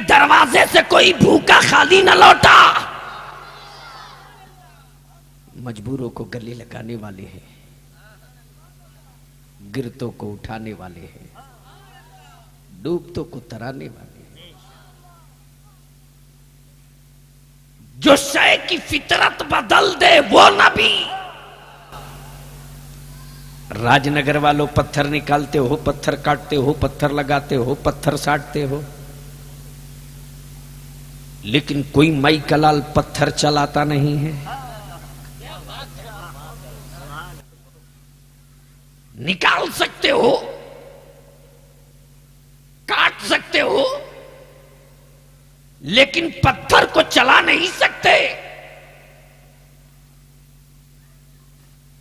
दरवाजे से कोई भूखा खाली न लौटा। मजबूरों को गले लगाने वाले हैं, गिरतों को उठाने वाले हैं, डूबतों को तराने वाले हैं। जो शय की फितरत बदल दे वो नबी। राजनगर वालों, पत्थर निकालते हो, पत्थर काटते हो, पत्थर लगाते हो, पत्थर साटते हो, लेकिन कोई माई का लाल पत्थर चलाता नहीं है। निकाल सकते हो, काट सकते हो, लेकिन पत्थर को चला नहीं सकते।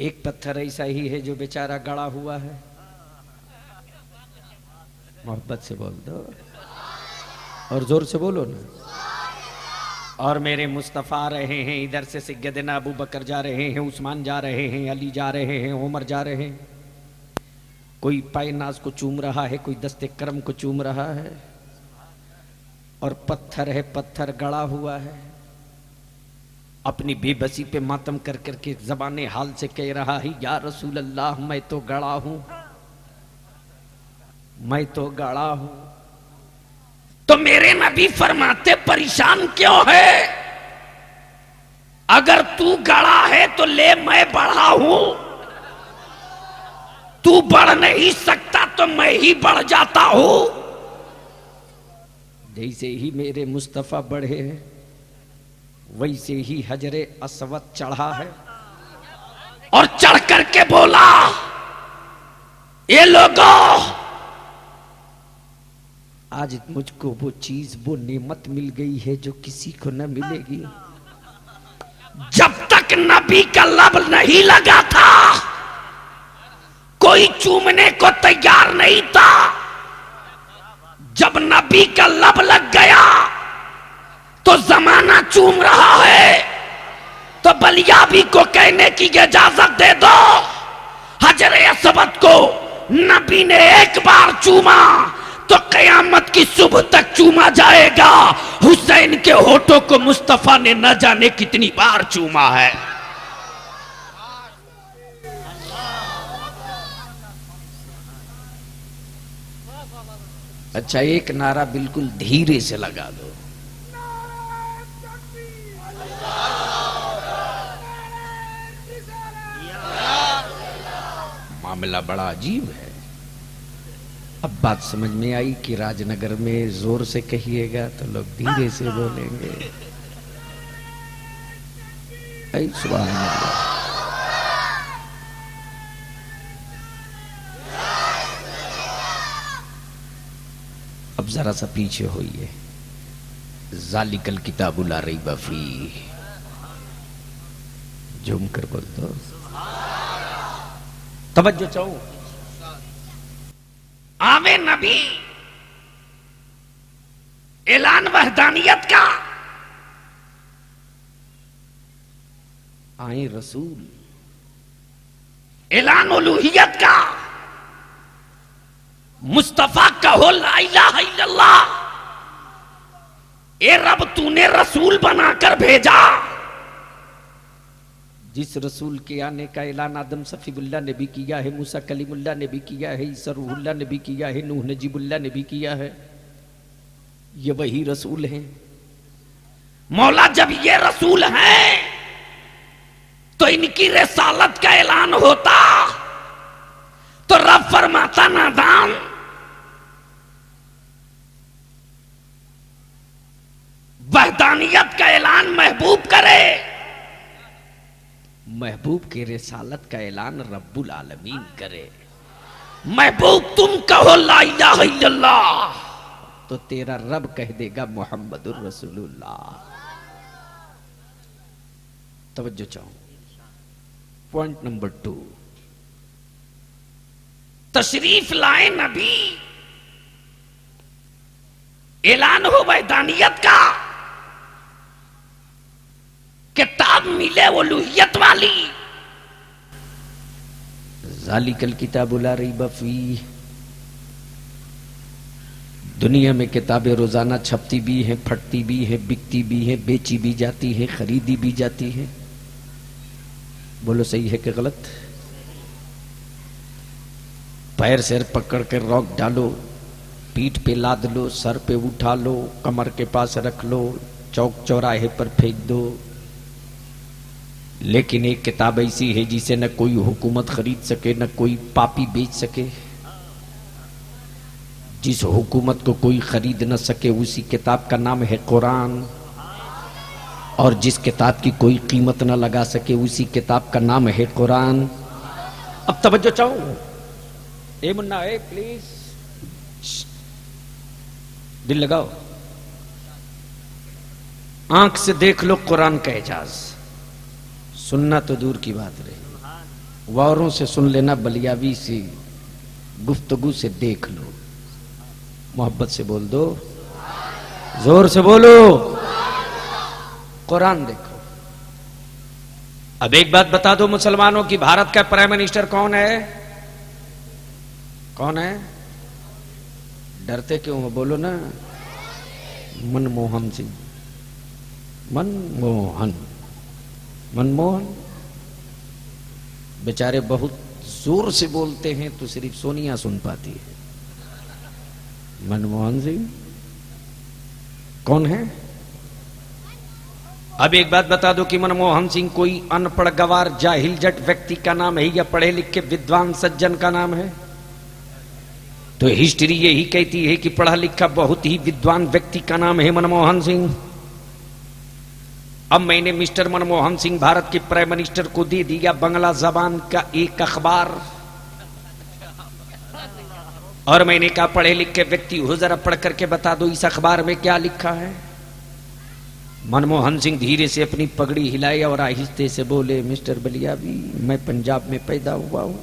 एक पत्थर ऐसा ही है जो बेचारा गड़ा हुआ है। मोहब्बत से बोल दो और जोर से बोलो ना। और मेरे मुस्तफा आ रहे हैं, इधर से सैयदना अबू बकर जा रहे हैं, उस्मान जा रहे हैं, अली जा रहे हैं, उमर जा रहे हैं। कोई पाए नाज को चूम रहा है, कोई दस्ते करम को चूम रहा है, और पत्थर है, पत्थर गड़ा हुआ है। अपनी बेबसी पे मातम कर करके ज़बाने हाल से कह रहा है, या रसूल अल्लाह मैं तो गड़ा हूं, मैं तो गड़ा हूं। तो मेरे नबी फरमाते परेशान क्यों है? अगर तू गड़ा है तो ले, मैं बढ़ा हूं। तू बढ़ नहीं सकता तो मैं ही बढ़ जाता हूं। जैसे ही मेरे मुस्तफा बढ़े हैं, वैसे ही हजरे अस्वद चढ़ा है और चढ़ करके बोला, ये लोगों, आज मुझको वो चीज, वो नेमत मिल गई है जो किसी को न मिलेगी। जब तक नबी का लब नहीं लगा था, कोई चूमने को तैयार नहीं था। जब नबी का लब लग गया तो जमाना चूम रहा है, तो बलियाबी को कहने की इजाजत दे दो। हजरे अस्वद को नबी ने एक बार चूमा तो कयामत की सुबह तक चूमा जाएगा। हुसैन के होठों को मुस्तफा ने न जाने कितनी बार चूमा है। अच्छा, एक नारा बिल्कुल धीरे से लगा दो। मामला बड़ा अजीब है। अब बात समझ में आई कि राजनगर में जोर से कहिएगा तो लोग धीरे से बोलेंगे। ऐ सुभान अल्लाह। अब जरा सा पीछे होइए। ज़ालिकल किताबु ला रैब फीह, झूम कर बोल दो। तवज्जो चाहूं। आवे नबी, ऐलान वहदानियत का। आए रसूल, ऐलान उलूहियत का। मुस्तफा कहो ला इलाहा इल्लल्लाह। ए रब, तूने रसूल बनाकर भेजा। जिस रसूल के आने का ऐलान आदम सफीउल्लाह ने भी किया है, मूसा कलीमुल्लाह ने भी किया है, ईसा रूहुल्लाह ने भी किया है, नूह नजीबुल्लाह ने भी किया है, ये वही रसूल हैं। मौला, जब ये रसूल हैं तो इनकी रिसालत का ऐलान होता तो रब फरमाता, नादान, वहदानियत का ऐलान महबूब करे। महबूब के रिसालत का ऐलान रब्बुल आलमीन करे। महबूब तुम कहो ला इलाहा इल्लल्लाह तो तेरा रब कह देगा मोहम्मदुर रसूलुल्लाह। तवज्जो चाहूं। पॉइंट नंबर 2, तशरीफ लाए नबी, ऐलान हो वहदानियत का, किताब मिले उलूहियत वाली। ज़ालिकल किताबु ला रैब फीह, दुनिया में किताबें रोजाना छपती भी हैं, फटती भी हैं, बिकती भी हैं, बेची भी जाती हैं, खरीदी भी जाती हैं। बोलो सही है कि गलत? पैर सिर पकड़ कर रॉक डालो, पीठ पे लाद लो, सर पे उठा लो, कमर के पास रख लो, चौक चौराहे पर फेंक दो। लेकिन एक किताब ऐसी है जिसे न कोई हुकूमत खरीद सके, न कोई पापी बेच सके। जिस हुकूमत को कोई खरीद न सके उसी किताब का नाम है कुरान, और जिस किताब की कोई कीमत न लगा सके उसी किताब का नाम है कुरान। अब तवज्जो चाहूं, ए मुन्ना, ए प्लीज, दिल लगाओ, आंख से देख लो कुरान का एजाज। सुनना तो दूर की बात रही, वारों से सुन लेना, बलियावी से गुफ्तगू से देख लो। मोहब्बत से बोल दो, जोर से बोलो, कुरान देखो। अब एक बात बता दो मुसलमानों की, भारत का प्राइम मिनिस्टर कौन है? कौन है? डरते क्यों हो? बोलो ना। मनमोहन सिंह। मनमोहन, मनमोहन बेचारे बहुत जोर से बोलते हैं तो सिर्फ सोनिया सुन पाती है। मनमोहन सिंह कौन है? अब एक बात बता दो कि मनमोहन सिंह कोई अनपढ़ गवार जाहिल जट व्यक्ति का नाम है या पढ़े लिखे विद्वान सज्जन का नाम है? तो हिस्ट्री यही कहती है कि पढ़ा लिखा बहुत ही विद्वान व्यक्ति का नाम है मनमोहन सिंह। अब मैंने मिस्टर मनमोहन सिंह भारत के प्राइम मिनिस्टर को दे दिया बांग्ला जबान का एक अखबार, और मैंने कहा पढ़े लिखे व्यक्ति हो, जरा पढ़ करके बता दो इस अखबार में क्या लिखा है। मनमोहन सिंह धीरे से अपनी पगड़ी हिलाई और आहिस्ते से बोले, मिस्टर बलियावी, मैं पंजाब में पैदा हुआ हूं,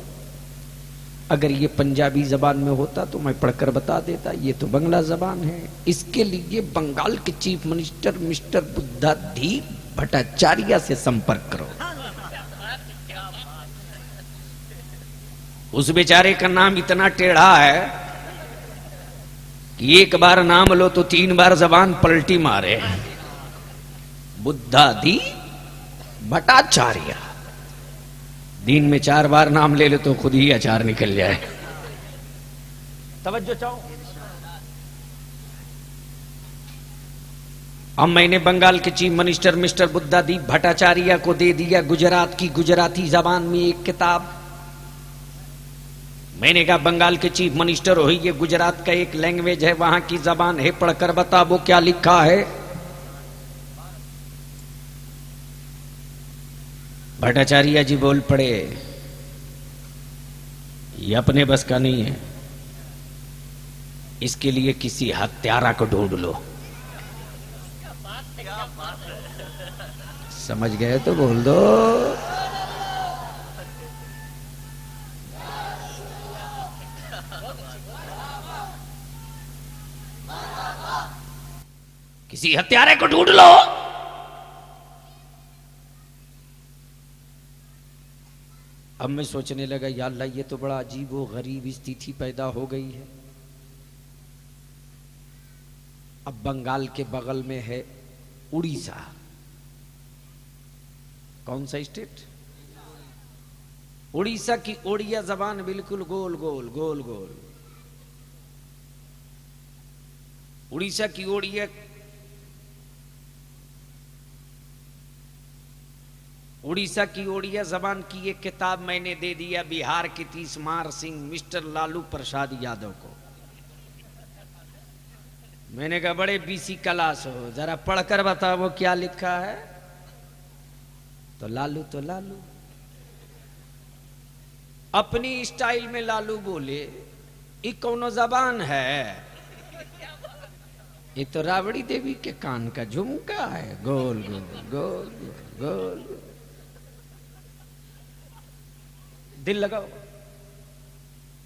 अगर ये पंजाबी जबान में होता तो मैं पढ़कर बता देता, ये तो बांग्ला जबान है। इसके लिए बंगाल के चीफ मिनिस्टर मिस्टर बुद्धाधी भट्टाचार्य से संपर्क करो। उस बेचारे का नाम इतना टेढ़ा है कि एक बार नाम लो तो 3 बार जबान पलटी मारे। बुद्धाधी भट्टाचार्य, दिन में 4 बार नाम ले लो तो खुद ही अचार निकल जाए। तवज्जो चाहो। अब मैंने बंगाल के चीफ मिनिस्टर मिस्टर बुद्धाधी भट्टाचार्य को दे दिया गुजरात की गुजराती जबान में एक किताब। मैंने कहा बंगाल के चीफ मिनिस्टर हो, ये गुजरात का एक लैंग्वेज है, वहां की जबान है, पढ़कर बता वो क्या लिखा है। भट्टाचार्य जी बोल पड़े, ये अपने बस का नहीं है, इसके लिए किसी हत्यारा को ढूंढ लो। समझ गए तो बोल दो। किसी हत्यारे को ढूंढ लो। अब मैं सोचने लगा, या अल्लाह, ये तो बड़ा अजीब व गरीब स्थिति पैदा हो गई है। अब बंगाल के बगल में है उड़ीसा। कौन सा स्टेट? उड़ीसा की ओडिया जबान बिल्कुल गोल गोल गोल गोल। उड़ीसा की ओडिया, उड़ीसा की ओडिया जबान की एक किताब मैंने दे दिया बिहार के तीसमार सिंह मिस्टर लालू प्रसाद यादव को। मैंने कहा बड़े बीसी क्लास हो, जरा पढ़कर बताओ वो क्या लिखा है। तो लालू अपनी स्टाइल में लालू बोले, ये कौनो जबान है? ये तो राबड़ी देवी के कान का झुमका है, गोल गोल गोल गोल गोल। दिल लगाओ,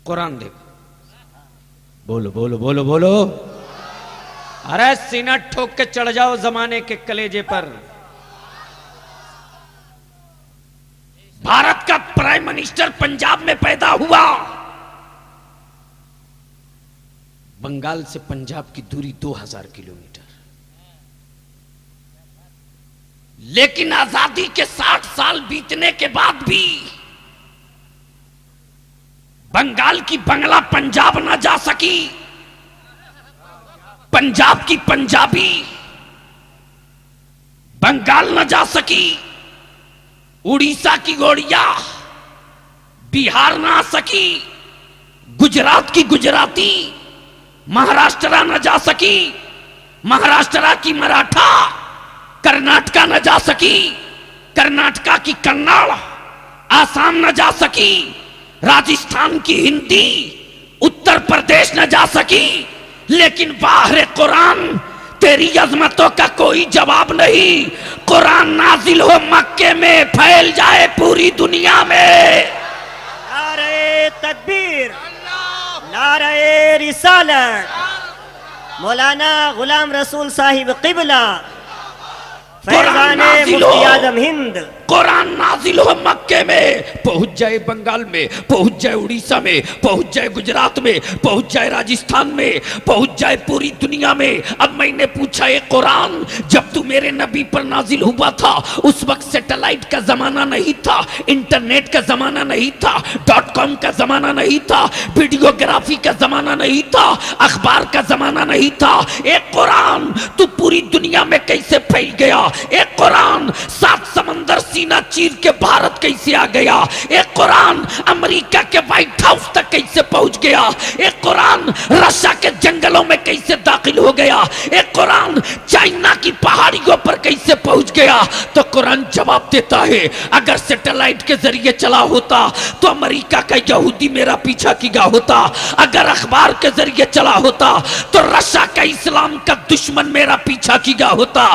कुरान देखो, बोलो बोलो बोलो बोलो। अरे सीना ठोक के चढ़ जाओ जमाने के कलेजे पर। भारत का प्राइम मिनिस्टर पंजाब में पैदा हुआ, बंगाल से पंजाब की दूरी 2000 किलोमीटर, लेकिन आजादी के 60 साल बीतने के बाद भी बंगाल की बंगला पंजाब न जा सकी, पंजाब की पंजाबी बंगाल न जा सकी, उड़ीसा की ओड़िया बिहार न आ सकी, गुजरात की गुजराती महाराष्ट्र न जा सकी, महाराष्ट्र की मराठा कर्नाटका न जा सकी, कर्नाटका की कन्नड़ आसाम न जा सकी, राजस्थान की हिंदी उत्तर प्रदेश न जा सकी, लेकिन बाहर कुरान तेरी अजमतों का कोई जवाब नहीं। कुरान नाजिल हो मक्के में, फैल जाए पूरी दुनिया में। नारे तकबीर, नारे रिसालत, मौलाना गुलाम रसूल साहिब किबला, फैजाने मुफ्ती आजम हिंद। कुरान नाजिल हो मक्के में, पहुंच जाए बंगाल में, पहुंच जाए उड़ीसा में, पहुंच जाए गुजरात में, पहुंच जाए राजस्थान में, पहुंच जाए पूरी दुनिया में। अब मैंने पूछा, ये कुरान जब तू मेरे नबी पर नाजिल हुआ था उस वक्त सैटेलाइट का जमाना नहीं था, इंटरनेट का जमाना नहीं था, .com का जमाना नहीं था, वीडियोग्राफी का जमाना नहीं था, अखबार का जमाना नहीं था। एक कुरान तू पूरी दुनिया में कैसे फैल गया? एक कुरान 7 समंदर सीना चीर के भारत कैसे आ गया? एक कुरान अमेरिका के व्हाइट हाउस तक कैसे पहुंच गया? एक कुरान रशिया के जंगलों में कैसे दाखिल हो गया? एक कुरान चाइना की पहाड़ियों पर कैसे पहुंच गया? तो कुरान जवाब देता है, अगर सैटेलाइट के जरिए चला होता तो अमेरिका का यहूदी मेरा पीछा किया होता, अगर अखबार के जरिए चला होता तो रशिया का इस्लाम का दुश्मन मेरा पीछा किया होता।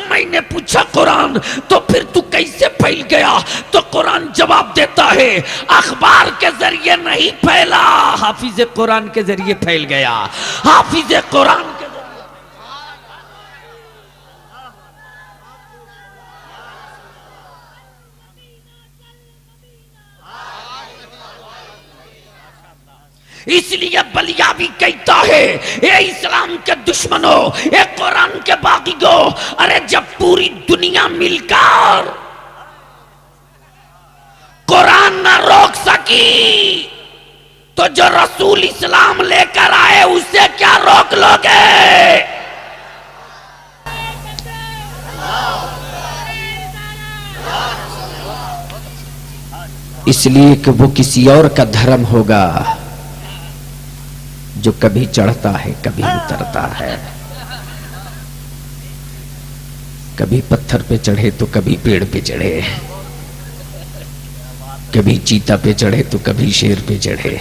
मैंने पूछा कुरान तो फिर तू कैसे फैल गया? तो कुरान जवाब देता है, अखबार के जरिए नहीं फैला, हाफिज कुरान के जरिए फैल गया। हाफिज कुरान के इसलिए बलिया भी कहता है, ये इस्लाम के दुश्मनों, ये कुरान के बागियों, अरे जब पूरी दुनिया मिलकर कुरान न रोक सकी तो जो रसूल इस्लाम लेकर आए उसे क्या रोक लोगे? इसलिए कि वो किसी और का धर्म होगा जो कभी चढ़ता है कभी उतरता है, कभी पत्थर पे चढ़े तो कभी पेड़ पे चढ़े, कभी चीता पे चढ़े तो कभी शेर पे चढ़े,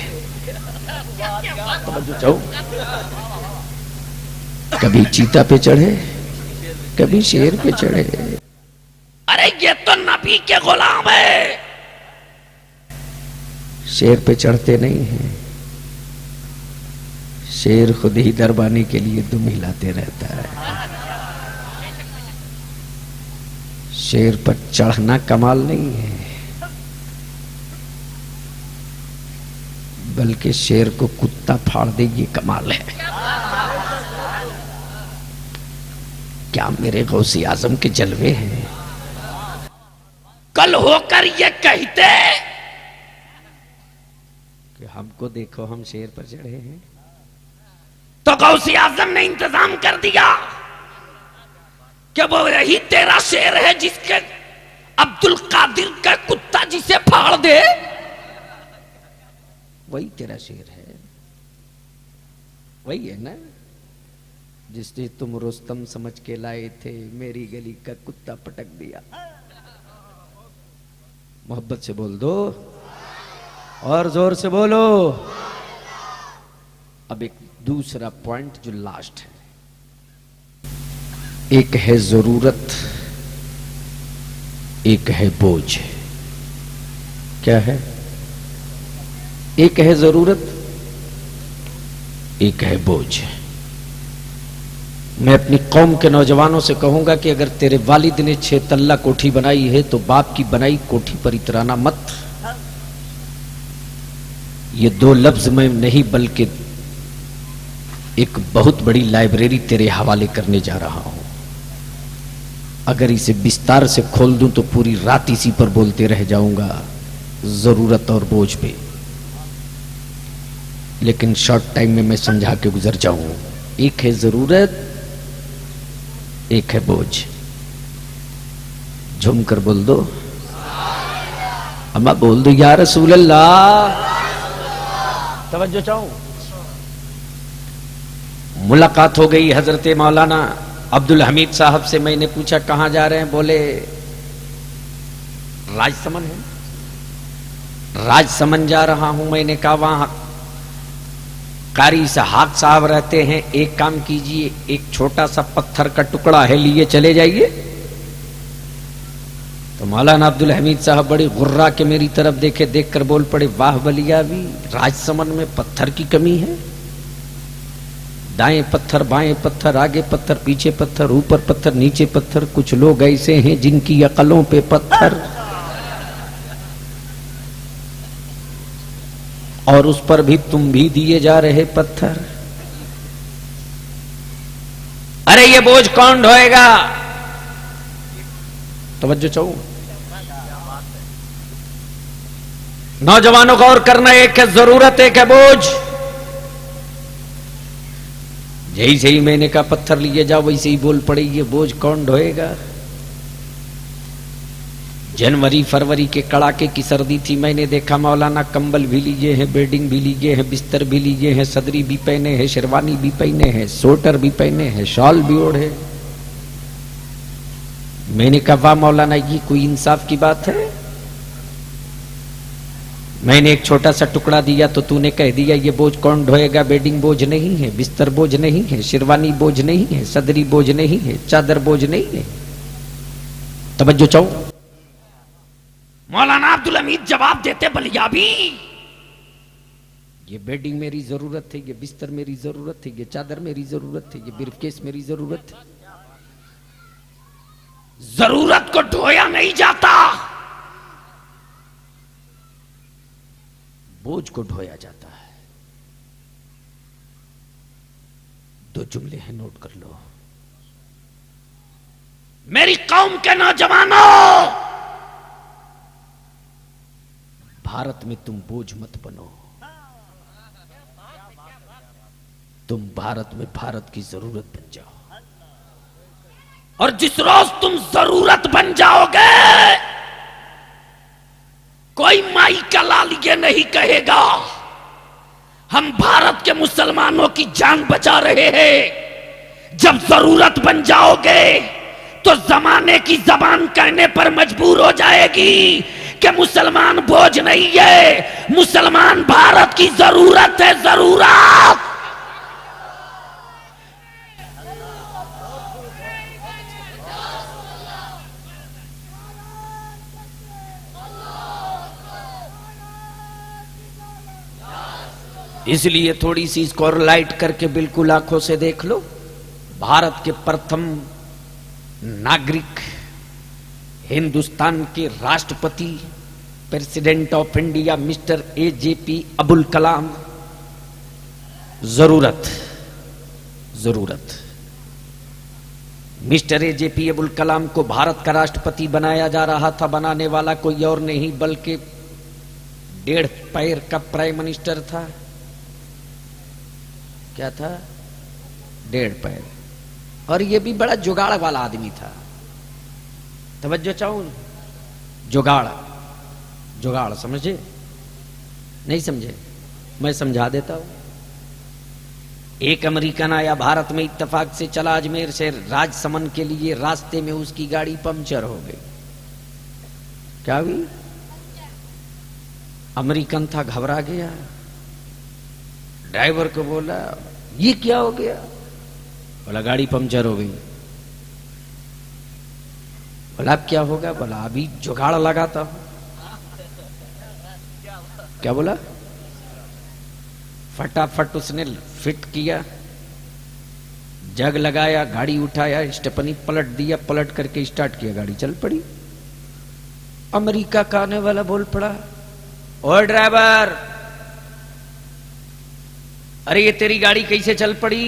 कभी चीता पे चढ़े कभी शेर पे चढ़े। अरे ये तो नबी के गुलाम है, शेर पे चढ़ते नहीं हैं। शेर खुद ही दरबाने के लिए दुम हिलाते रहता है। शेर पर चढ़ना कमाल नहीं है, बल्कि शेर को कुत्ता फाड़ दे ये कमाल है। क्या मेरे गौसी आजम के जलवे हैं? कल होकर ये कहते कि हमको देखो हम शेर पर चढ़े हैं, तो गौसी आजम ने इंतजाम कर दिया कि वो यही तेरा शेर है जिसके अब्दुल कादिर का कुत्ता जिसे फाड़ दे वही तेरा शेर है। वही है ना जिसने तुम रुस्तम समझ के लाए थे, मेरी गली का कुत्ता पटक दिया। मोहब्बत से बोल दो और जोर से बोलो। अब एक दूसरा पॉइंट जो लास्ट है, एक है जरूरत, एक है बोझ। क्या है? एक है जरूरत, एक है बोझ। मैं अपनी कौम के नौजवानों से कहूंगा कि अगर तेरे वालिद ने 6 तल्ला कोठी बनाई है तो बाप की बनाई कोठी पर इतराना मत। ये 2 लफ्ज मैं नहीं बल्कि एक बहुत बड़ी लाइब्रेरी तेरे हवाले करने जा रहा हूं। अगर इसे विस्तार से खोल दूं तो पूरी रात इसी पर बोलते रह जाऊंगा, जरूरत और बोझ पे। लेकिन शॉर्ट टाइम में मैं समझा के गुजर जाऊं। एक है जरूरत, एक है बोझ। झूमकर बोल दो, अम्मा बोल दो या रसूल अल्लाह। तवज्जो चाहूं। मुलाकात हो गई हजरत मौलाना अब्दुल हमीद साहब से। मैंने पूछा कहां जा रहे हैं? बोले राजसमंद है। राजसमंद जा रहा हूं। मैंने कहा वहां कारी इसहाक साहब रहते हैं, एक काम कीजिए, एक छोटा सा पत्थर का टुकड़ा है, लिए चले जाइए। तो मौलाना अब्दुल हमीद साहब बड़ी गुर्रा के मेरी तरफ देखे, देखकर बोल पड़े वाह बलिया भी, राजसमंद में पत्थर की कमी है? दाएं पत्थर, बाएं पत्थर, आगे पत्थर, पीछे पत्थर, ऊपर पत्थर, नीचे पत्थर। कुछ लोग ऐसे हैं जिनकी अकलों पे पत्थर, और उस पर भी तुम भी दिए जा रहे पत्थर। अरे ये बोझ कौन ढोएगा? तवज्जो चाहूं। नौजवानों को और करना, एक है जरूरत, एक है बोझ। जैसे ही मैंने कहा पत्थर लिए जाओ, वैसे ही बोल पड़े ये बोझ कौन ढोएगा? जनवरी फरवरी के कड़ाके की सर्दी थी। मैंने देखा मौलाना कंबल भी लिए हैं, बेडिंग भी लिए हैं, बिस्तर भी लिए हैं, सदरी भी पहने हैं, शेरवानी भी पहने हैं, स्वेटर भी पहने हैं, शॉल भी ओढ़े। मैंने कहा वाह मौलाना, ये कोई इंसाफ की बात है? मैंने एक छोटा सा टुकड़ा दिया तो तूने कह दिया ये बोझ कौन ढोएगा? बेडिंग बोझ नहीं है, बिस्तर बोझ नहीं है, शेरवानी बोझ नहीं है, सदरी बोझ नहीं है, चादर बोझ नहीं है। तवज्जो चाहूं। मौलाना अब्दुल हमीद जवाब देते बलियाबी, ये बेडिंग मेरी जरूरत है, ये बिस्तर मेरी जरूरत है, ये चादर मेरी जरूरत है, ये ब्रीफकेस मेरी जरूरत है। जरूरत को ढोया नहीं जाता, बोझ को ढोया जाता है। दो जुमले हैं, नोट कर लो। मेरी कौम के नौजवानों, भारत में तुम बोझ मत बनो। तुम भारत में भारत की जरूरत बन जाओ। और जिस रोज तुम जरूरत बन जाओगे, कोई माई का लाल ये नहीं कहेगा हम भारत के मुसलमानों की जान बचा रहे हैं। जब जरूरत बन जाओगे तो जमाने की जबान कहने पर मजबूर हो जाएगी कि मुसलमान बोझ नहीं है, मुसलमान भारत की जरूरत है, जरूरत। इसलिए थोड़ी सी इसको और लाइट करके बिल्कुल आंखों से देख लो। भारत के प्रथम नागरिक, हिंदुस्तान के राष्ट्रपति, president of India mister AJP Abul Kalam. जरूरत, जरूरत। मिस्टर AJP अबुल कलाम को भारत का राष्ट्रपति बनाया जा रहा था। बनाने वाला कोई और नहीं बल्कि 1.5 पैर का प्राइम मिनिस्टर था। क्या था? 1.5 पैर। और ये भी बड़ा जुगाड़ वाला आदमी था। तवज्जो चाहूं। जुगाड़, जुगाड़ समझे? नहीं समझे? मैं समझा देता हूं। एक अमेरिकन आया भारत में, इत्तेफाक से चला अजमेर से राजसमंद के लिए। रास्ते में उसकी गाड़ी पंक्चर हो गई। क्या हुई? अमेरिकन था, घबरा गया। ड्राइवर को बोला ये क्या हो गया? बोला गाड़ी पंक्चर हो गई। बोला अब क्या होगा? बोला अभी जुगाड़ लगाता हूं। क्या बोला? फटाफट उसने फिट किया, जग लगाया, गाड़ी उठाया, स्टेपनी पलट दिया, पलट करके स्टार्ट किया, गाड़ी चल पड़ी। अमेरिका का आने वाला बोल पड़ा, ओ ड्राइवर अरे ये तेरी गाड़ी कैसे चल पड़ी?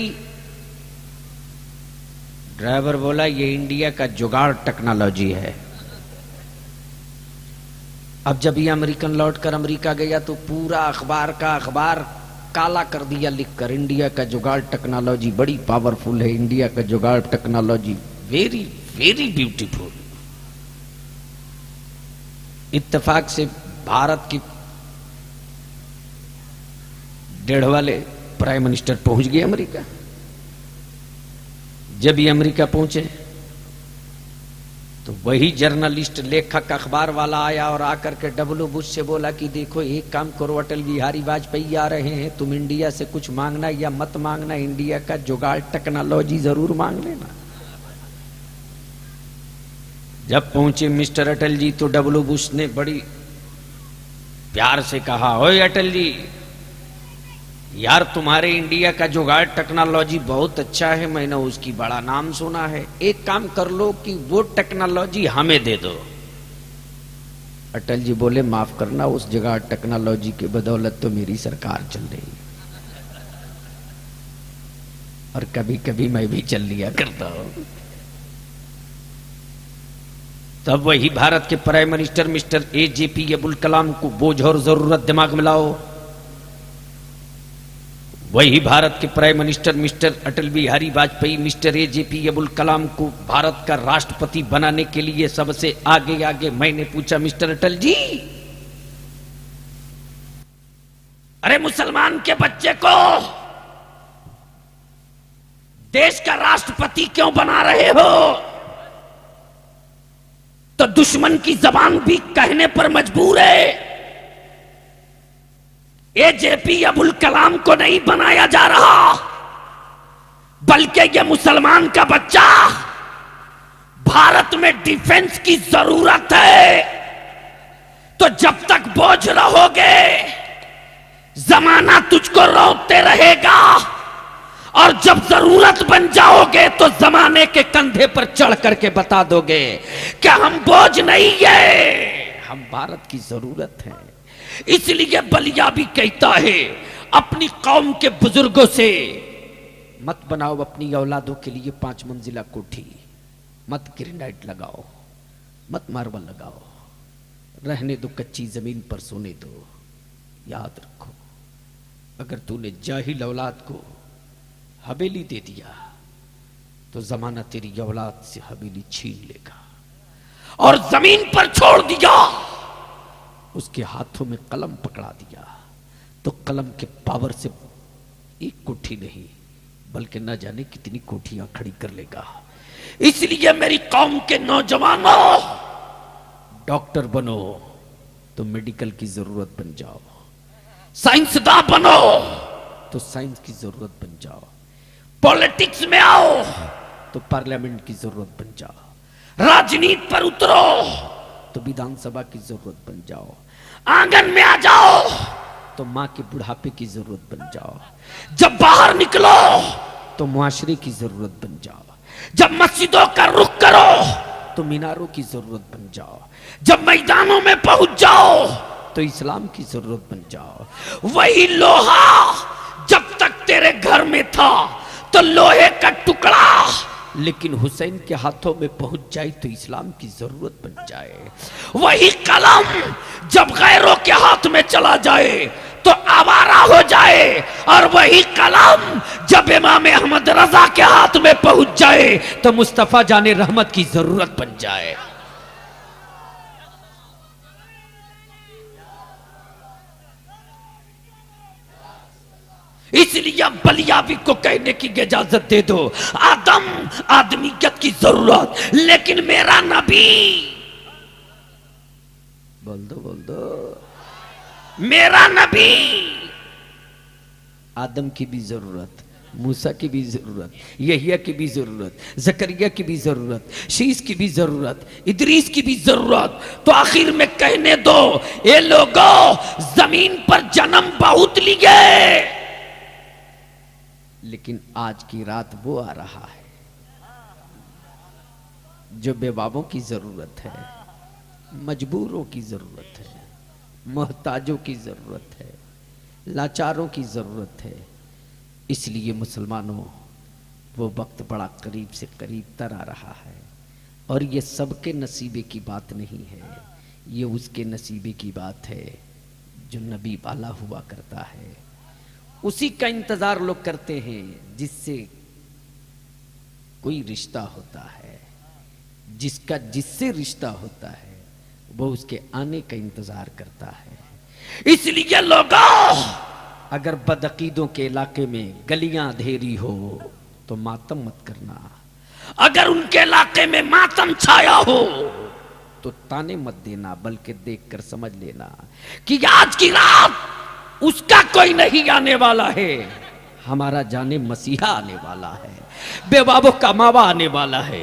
ड्राइवर बोला ये इंडिया का जुगाड़ टेक्नोलॉजी है। अब जब ये अमेरिकन लौट कर अमेरिका गया तो पूरा अखबार का अखबार काला कर दिया लिखकर, इंडिया का जुगाड़ टेक्नोलॉजी बड़ी पावरफुल है, इंडिया का जुगाड़ टेक्नोलॉजी वेरी वेरी ब्यूटीफुल। इत्तेफाक से भारत की 1.5 वाले प्राइम मिनिस्टर पहुंच गए अमेरिका। जब ये अमेरिका पहुंचे तो वही जर्नलिस्ट लेखक अखबार वाला आया और आकर के डब्ल्यू बुश से बोला कि देखो एक काम करो, अटल बिहारी वाजपेयी आ रहे हैं, तुम इंडिया से कुछ मांगना या मत मांगना, इंडिया का जुगाड़ टेक्नोलॉजी जरूर मांग लेना। जब पहुंचे मिस्टर अटल जी तो डब्ल्यू बुश ने बड़ी प्यार से कहा, ओए अटल जी यार तुम्हारे इंडिया का जुगाड़ टेक्नोलॉजी बहुत अच्छा है, मैंने उसकी बड़ा नाम सुना है, एक काम कर लो कि वो टेक्नोलॉजी हमें दे दो। अटल जी बोले माफ करना, उस जुगाड़ टेक्नोलॉजी के बदौलत तो मेरी सरकार चल रही है और कभी कभी मैं भी चल लिया करता हूं। तब वही भारत के prime minister mister AJP Abdul Kalam को बोझ और जरूरत दिमाग में लाओ। वही भारत के prime minister mister Atal Bihari Vajpayee mister AJP Abdul Kalam को भारत का राष्ट्रपति बनाने के लिए सबसे आगे आगे मैंने पूछा, मिस्टर अटल जी अरे मुसलमान के बच्चे को देश का राष्ट्रपति क्यों बना रहे हो? तो दुश्मन की जबान भी कहने पर मजबूर है। AJP अब्दुल कलाम को नहीं बनाया जा रहा, बल्कि यह मुसलमान का बच्चा, भारत में डिफेंस की जरूरत है। तो जब तक बोझ रहोगे जमाना तुझको रोकते रहेगा, और जब जरूरत बन जाओगे तो जमाने के कंधे पर चढ़ करके बता दोगे कि हम बोझ नहीं है, हम भारत की जरूरत है। इसलिए बलिया भी कहता है अपनी कौम के बुजुर्गों से, मत बनाओ अपनी औलादों के लिए 5 मंजिला कोठी, मत ग्रेनाइट लगाओ, मत मार्बल लगाओ, रहने दो कच्ची जमीन पर सोने दो। याद रखो अगर तूने जाहिल औलाद को हवेली दे दिया तो जमाना तेरी औलाद से हवेली छीन लेगा, और जमीन पर छोड़ दिया, उसके हाथों में कलम पकड़ा दिया तो कलम के पावर से एक कोठी नहीं बल्कि न जाने कितनी कोठियां खड़ी कर लेगा। इसलिए मेरी कौम के नौजवानों, डॉक्टर बनो तो मेडिकल की जरूरत बन जाओ, साइंसदान बनो तो साइंस की जरूरत बन जाओ, पॉलिटिक्स में आओ तो पार्लियामेंट की जरूरत बन जाओ, राजनीति पर उतरो तो विधानसभा की जरूरत बन जाओ, आंगन में आ जाओ तो मां के बुढ़ापे की जरूरत बन जाओ, जब बाहर निकलो तो मुआशरे की जरूरत बन जाओ, जब मस्जिदों का रुख करो तो मीनारों की जरूरत बन जाओ, जब मैदानों में पहुंच जाओ तो इस्लाम की जरूरत बन जाओ। वही लोहा जब तक तेरे घर में था तो लोहे का टुकड़ा, लेकिन हुसैन के हाथों में पहुंच जाए तो इस्लाम की जरूरत बन जाए। वही कलम जब गैरों के हाथ में चला जाए तो आवारा हो जाए, और वही कलम जब इमाम अहमद रजा के हाथ में पहुंच जाए तो मुस्तफा जाने रहमत की जरूरत बन जाए। इसलिए बलियाबी को कहने की इजाजत दे दो, आदम आदमियत की जरूरत, लेकिन मेरा नबी, बोल दो मेरा नबी, आदम की भी जरूरत, मूसा की भी जरूरत, यहिया की भी जरूरत, जकरिया की भी जरूरत, शीस की भी जरूरत, इदरीस की भी जरूरत। तो आखिर में कहने दो, ये लोगों जमीन पर जन्म बहुत लिए, लेकिन आज की रात वो आ रहा है जो बेबाबों की जरूरत है, मजबूरों की जरूरत है, मोहताजों की जरूरत है, लाचारों की जरूरत है, इसलिए मुसलमानों, वो वक्त बड़ा करीब से करीब तर आ रहा है, और ये सबके नसीबे की बात नहीं है, ये उसके नसीबे की बात है जो नबी वाला हुआ करता है। उसी का इंतजार लोग करते हैं जिससे कोई रिश्ता होता है, जिससे रिश्ता होता है वो उसके आने का इंतजार करता है। इसलिए लोगों, अगर बदअकीदों के इलाके में गलियां अंधेरी हो तो मातम मत करना, अगर उनके इलाके में मातम छाया हो तो ताने मत देना, बल्कि देखकर समझ लेना कि आज की रात उसका कोई नहीं आने वाला है, हमारा जाने मसीहा आने वाला है, बेवाबों का मावा आने वाला है,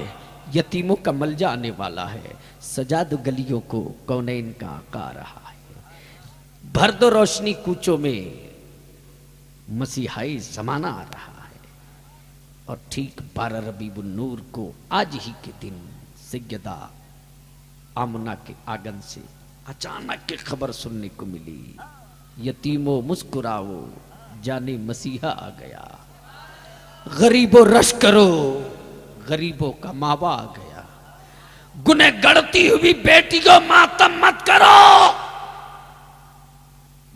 यतीमों का मलजा आने वाला है। सजा दो गलियों को, कौनैन का आका आ रहा है। भर दो रोशनी कूचों में, मसीहाई जमाना आ रहा है। और ठीक 12 रबीउन नूर को आज ही के दिन सैयदा आमना के आंगन से अचानक की खबर सुनने को मिली, यतीमों मुस्कुराओ, जाने मसीहा आ गया। गरीबों रश करो, गरीबों का मावा आ गया। गुने गढ़ती हुई बेटियों मातम मत करो,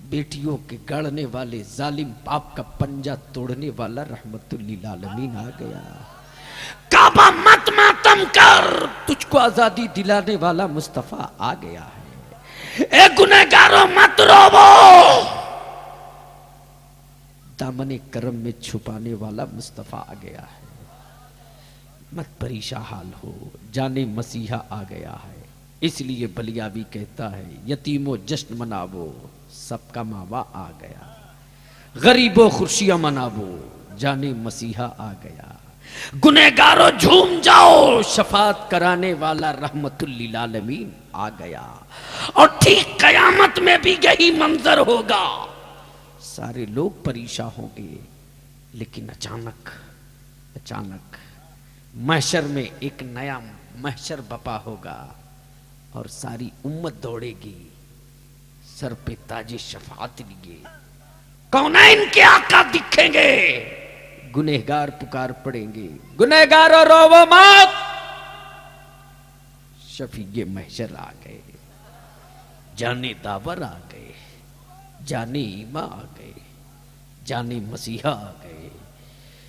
बेटियों के गढ़ने वाले जालिम पाप का पंजा तोड़ने वाला रहमतुल्लिल आलमीन आ गया। काबा मत मातम कर, तुझको आजादी दिलाने वाला मुस्तफा आ गया है। ए गुनहगारों मत रोवो, दामने करम में छुपाने वाला मुस्तफा आ गया है। मत परेशान हाल हो, जाने मसीहा आ गया है। इसलिए बलियावी कहता है, यतीमों जश्न मनावो, सबका मावा आ गया। गरीबों खुशियां मनावो, जाने मसीहा आ गया। गुनहगारों झूम जाओ, शफात कराने वाला रहमतुल्लिल आलमीन आ गया। और ठीक कयामत में भी यही मंजर होगा, सारे लोग परेशान होंगे, लेकिन अचानक महशर में एक नया महशर बपा होगा और सारी उम्मत दौड़ेगी, सर पे ताजे शफात लिए। कौनैन के आका दिखेंगे, गुनहगार पुकार पड़ेंगे, गुनहगारों रोवो मत, शफीए महशर आ गए, जाने दावर आ गए, जाने ईमा आ गए, जाने मसीहा आ गए।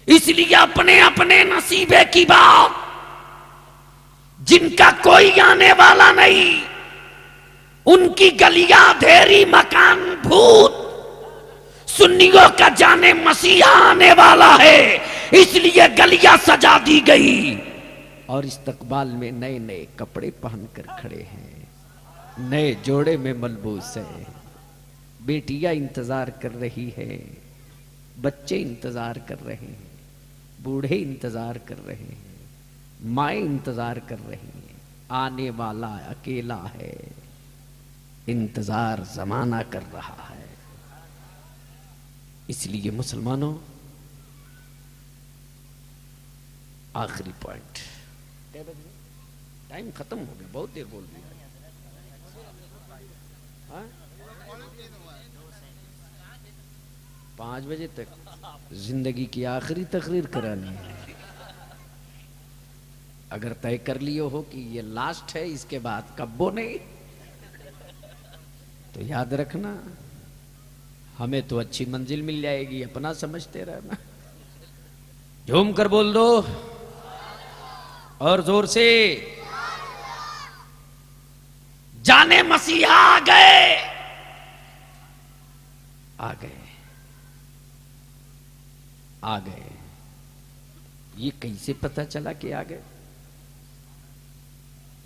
इसलिए अपने अपने नसीबे की बात, जिनका कोई आने वाला नहीं, उनकी गलियां अंधेरी, मकान भूत, सुन्नियों का जाने मसीहा आने वाला है, इसलिए गलियां सजा दी गई। और इस्तकबाल में नए नए कपड़े पहनकर खड़े हैं, नए जोड़े में मलबूस है। बेटियां इंतजार कर रही है, बच्चे इंतजार कर रहे हैं, बूढ़े इंतजार कर रहे हैं, माए इंतजार कर रही हैं। आने वाला अकेला है, इंतजार जमाना कर रहा है। इसलिए मुसलमानों, आखिरी पॉइंट, टाइम खत्म हो गया, बहुत देर बोल दिया। हाँ? 5 बजे तक जिंदगी की आखिरी तकरीर करानी है। अगर तय कर लियो हो कि ये लास्ट है, इसके बाद कब्बो नहीं, तो याद रखना, हमें तो अच्छी मंजिल मिल जाएगी, अपना समझते रहना। झूम कर बोल दो और जोर से, जाने मसीहा आ गए, आ गए, आ गए। ये कैसे पता चला कि आ गए?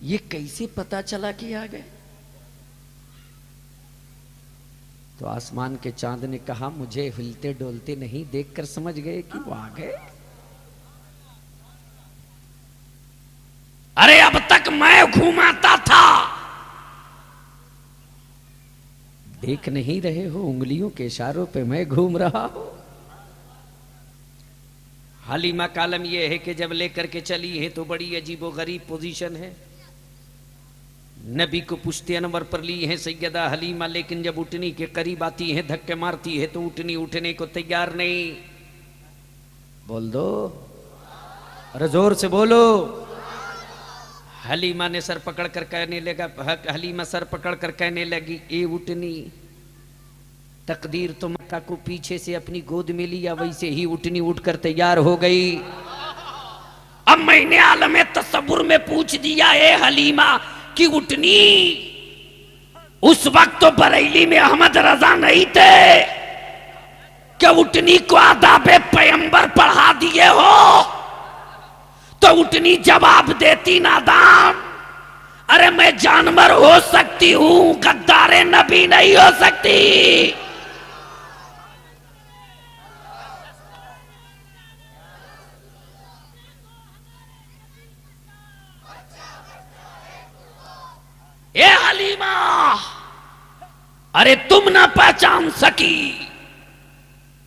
ये कैसे पता चला कि आ गए? तो आसमान के चांद ने कहा, मुझे हिलते डोलते नहीं देखकर समझ गए कि वो आ गए। अरे अब तक मैं घुमाता था, देख नहीं रहे हो, उंगलियों के इशारों पे मैं घूम रहा हूं। हलीमा कालम यह है कि जब लेकर के चली है तो बड़ी अजीबो गरीब पोजीशन है। नबी को पुश्ते अनवर पर ली है सैयदा हलीमा, लेकिन जब उठनी के करीब आती है, धक्के मारती है तो उठनी उठने को तैयार नहीं। बोल दो, अरे जोर से बोलो। हलीमा ने सर पकड़ कर कहने लगा, हलीमा सर पकड़ कर कहने लगी, ए उठनी, तकदीर तो मक्का को पीछे से अपनी गोद में लिया, वैसे ही उठनी उठकर तैयार हो गई। अब मैंने आलम तसव्वुर में पूछ दिया, ए हलीमा कि उठनी, उस वक्त तो बरेली में अहमद रजा नहीं थे, क्या उठनी को आदाबे पैगंबर पढ़ा दिए हो? तो उठनी जवाब देती, नादान, अरे मैं जानवर हो सकती हूं, गद्दारे नबी नहीं हो सकती। ए हलीमा, अरे तुम ना पहचान सकी,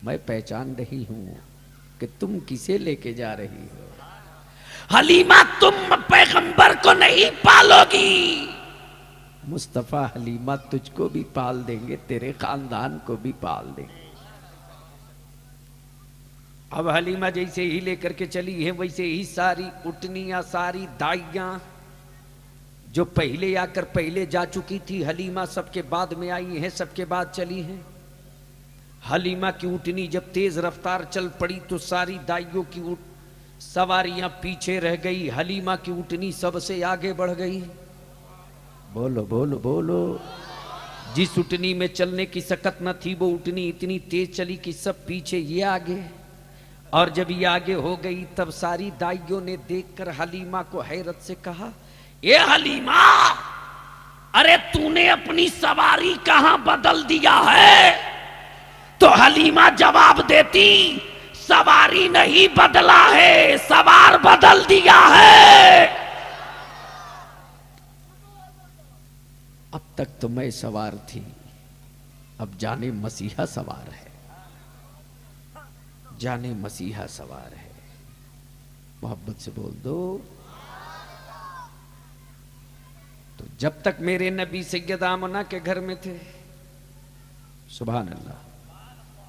मैं पहचान रही हूं कि तुम किसे लेके जा रही हो। हलीमा, तुम पैगंबर को नहीं पालोगी, मुस्तफा हलीमा तुझको भी पाल देंगे, तेरे खानदान को भी पाल देंगे। अब हलीमा जैसे ही लेकर के चली है, वैसे ही सारी उटनियां, सारी दाइयां जो पहले आकर पहले जा चुकी थी, हलीमा सबके बाद में आई है, सबके बाद चली है। हलीमा की ऊँटनी जब तेज रफ्तार चल पड़ी तो सारी दाइयों की सवारियां पीछे रह गई, हलीमा की ऊँटनी सबसे आगे बढ़ गई। बोलो बोलो बोलो। जिस ऊँटनी में चलने की सकत न थी, वो ऊँटनी इतनी तेज चली कि सब पीछे, ये आगे। और जब ये आगे हो गई तब सारी दाइयों ने देखकर हलीमा को हैरत से कहा, ए हलीमा, अरे तूने अपनी सवारी कहां बदल दिया है? तो हलीमा जवाब देती, सवारी नहीं बदला है, सवार बदल दिया है। अब तक तो मैं सवार थी, अब जाने मसीहा सवार है, जाने मसीहा सवार है। मोहब्बत से बोल दो। तो जब तक मेरे नबी सैयद आमना के घर में थे, सुभान अल्लाह,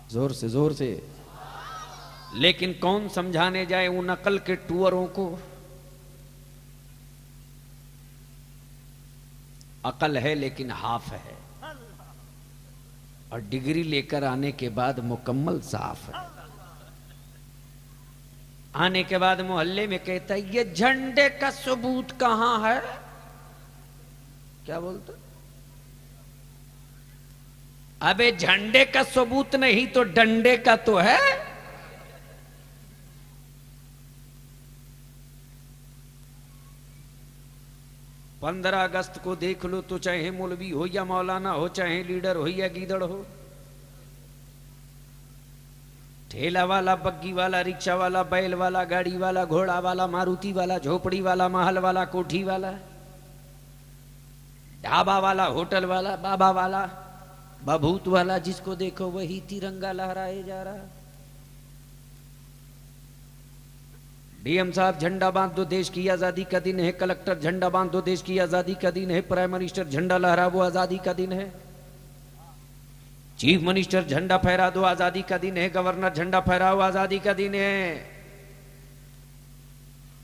जोर से जोर से। लेकिन कौन समझाने जाए उन अकल के टूअरों को? अकल है लेकिन हाफ है, और डिग्री लेकर आने के बाद मुकम्मल साफ है। आने के बाद मोहल्ले में कहता है, ये झंडे का सबूत कहां है? क्या बोलते? अबे झंडे का सबूत नहीं तो डंडे का तो है। 15 अगस्त को देख लो तो चाहे मौलवी हो या मौलाना हो, चाहे लीडर हो या गीदड़ हो, ठेला वाला, बग्गी वाला, रिक्शा वाला, बैल वाला, गाड़ी वाला, घोड़ा वाला, मारुति वाला, झोपड़ी वाला, महल वाला, कोठी वाला, ढाबा वाला, होटल वाला, बाबा वाला, बभूत वाला, जिसको देखो वही तिरंगा लहराए जा रहा। डीएम साहब झंडा बांध दो, देश की आजादी का दिन है। कलेक्टर झंडा बांध दो, देश की आजादी का दिन है। प्राइम मिनिस्टर झंडा लहरा, वो आजादी का दिन है। चीफ मिनिस्टर झंडा फहरा दो, आजादी का दिन है। गवर्नर झंडा फहराओ, आजादी का दिन है।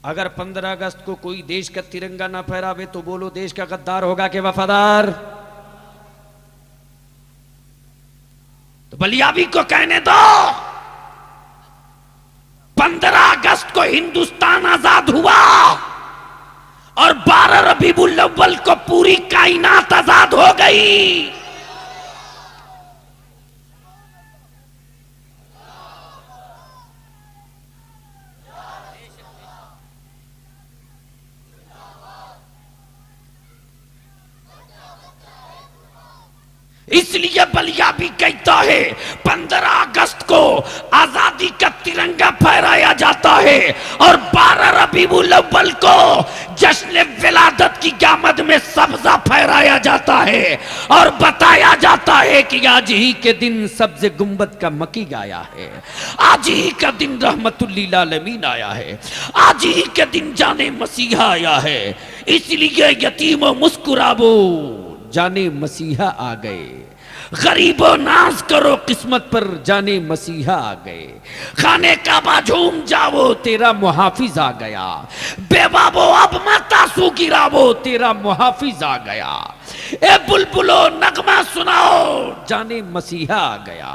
अगर 15 अगस्त को कोई देश का तिरंगा ना फहरावे तो बोलो देश का गद्दार होगा कि वफादार? तो बलियाबी को कहने दो, 15 अगस्त को हिंदुस्तान आजाद हुआ और 12 रबीउल अव्वल को पूरी कायनात आजाद हो गई। इसलिए बलियाबी कहता है 15 अगस्त को आजादी का तिरंगा फहराया जाता है और 12 रबीउल अव्वल को जश्न विलादत की आमद में सब्जा फहराया जाता है और बताया जाता है कि आज ही के दिन सब्ज़े गुंबद का मकी आया है, आज ही का दिन रहमतुल लिल आलमीन आया है, आज ही के दिन जाने मसीहा आया है। इसलिए यतीमों मुस्कुरावो, जाने मसीहा आ गए। गरीबों नाज करो किस्मत पर, जाने मसीहा आ गए। खाने का बाझूम जाओ, तेरा मुहाफिज आ गया। बेबाबो अब मत आंसू गिरावो, तेरा मुहाफिज आ गया। ए बुलबुलो नगमा सुनाओ, जाने मसीहा आ गया।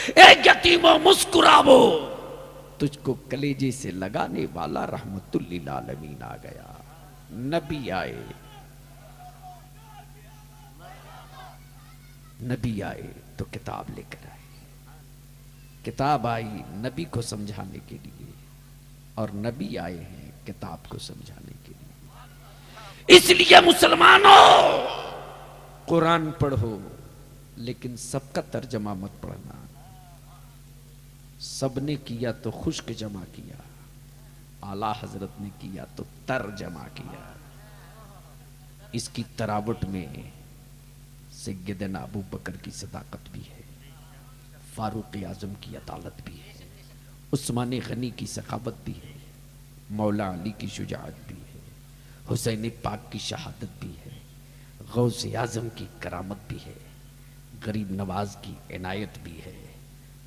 ए यतीमों मुस्कुरावो, तुझको कलेजे से लगाने वाला रहमतुल लिल आलमीन आ गया। नबी आए, नबी आए तो किताब लेकर आए। किताब आई नबी को समझाने के लिए, और नबी आए हैं किताब को समझाने के लिए। इसलिए मुसलमानों, कुरान पढ़ो, लेकिन सबका तर्जमा मत पढ़ना। सबने किया तो खुश्क जमा किया, आला हजरत ने किया तो तर्जमा किया। इसकी तरावट में सैयदना अबू बकर की सदाकत भी है, फारूक आजम की अदालत भी है, उस्मान गनी की सखावत भी है, मौला अली की शुजाअत भी है, हुसैन पाक की शहादत भी है, गौस आजम की करामत भी है, गरीब नवाज की इनायत भी है,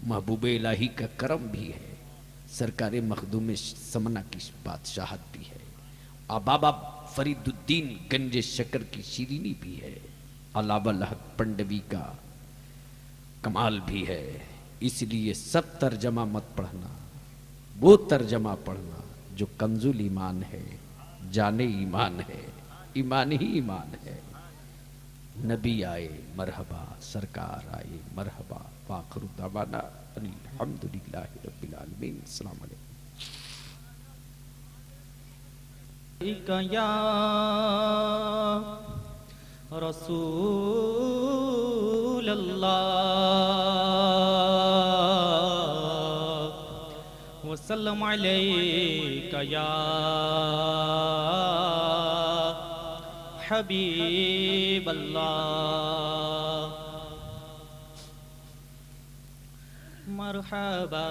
महबूब इलाही का करम भी है, सरकार मखदूम समना की बादशाहत भी है, बाबा फरीदुद्दीन गंज शकर की शीरीनी भी है, अलावल हक पंडवी का कमाल भी है। इसलिए सब तर्जमा मत पढ़ना, वो तर्जमा पढ़ना जो कंजुल ईमान है, जाने ईमान है, ईमान ही ईमान है। नबी आए मरहबा, सरकार आए मरहबा। वाखिरु दावाना अल्हम्दुलिल्लाहि रब्बिल आलमीन। अस्सलाम वालेकुम। या रसूल अल्लाह वसल्लम अलैका या हबीब अल्लाह। मरहबा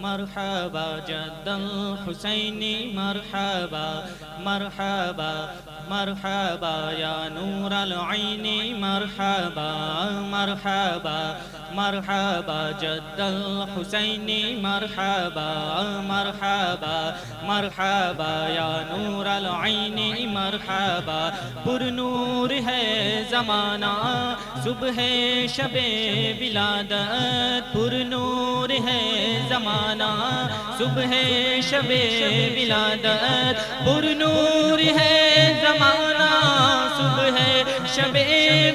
मरहबा जद्दल हुसैनी, मरहबा मरहबा मरहबा या नूर अल ऐनी, मरहबा मरहबा मरहबा जद्दल हुसैनी, मरहबा मरहबा मरहबा या नूर अल ऐनी, मरहबा। पुरनूर है ज़माना सुबह शबे विलादत, पुरनूर है ज़माना सुबह शबे विलादत, पुरनूर है ज़माना सुबह शबे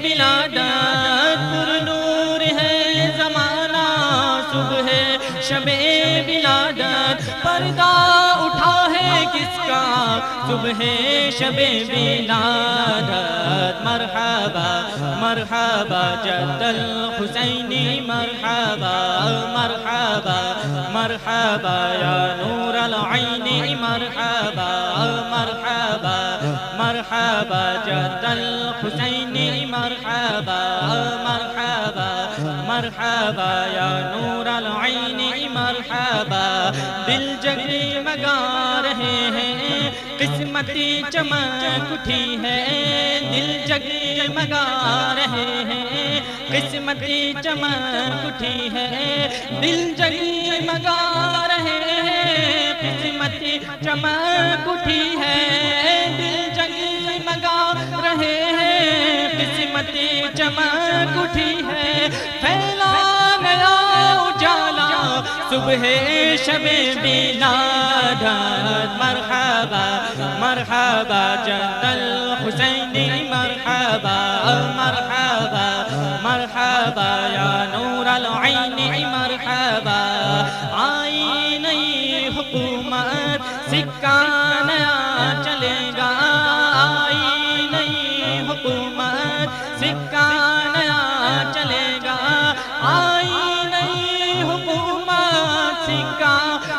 विलादत, पुरनूर है ज़माना सुबह शबे विलादत। पर्दा उठा है किसका सुबह शबे विलादत, मरहबा मरहबा जद्दल हुसैनी, मरहबा मरहबा मरहबा या नूर अल ऐनी, मरहबा मरहबा मरहबा जद्दल हुसैनी, मरहबा मरहबा मरहबा या नूर अल ऐनी, मरहबा। दिल जगमगा रहे हैं, किस्मती चमक उठी है, दिल जगमगा रहे हैं, किस्मती चमक उठी है, दिल जगमगा रहे हैं, किस्मती चमक उठी है, दिल जगमगा रहे हैं, किस्मती चमक उठी है। फैला नया उजाला सुबह शबे विलादत, मरहबा मरहबा जद्दल हुसैनी, मरहबा मरहबा मरहबा या नूर अल ऐनी, मरहबा। आई नई हुकूमत सिक्का नया चलेगा, आई नई हुकूमत सिक्का नया चलेगा, आई नई हुकूमत सिक्का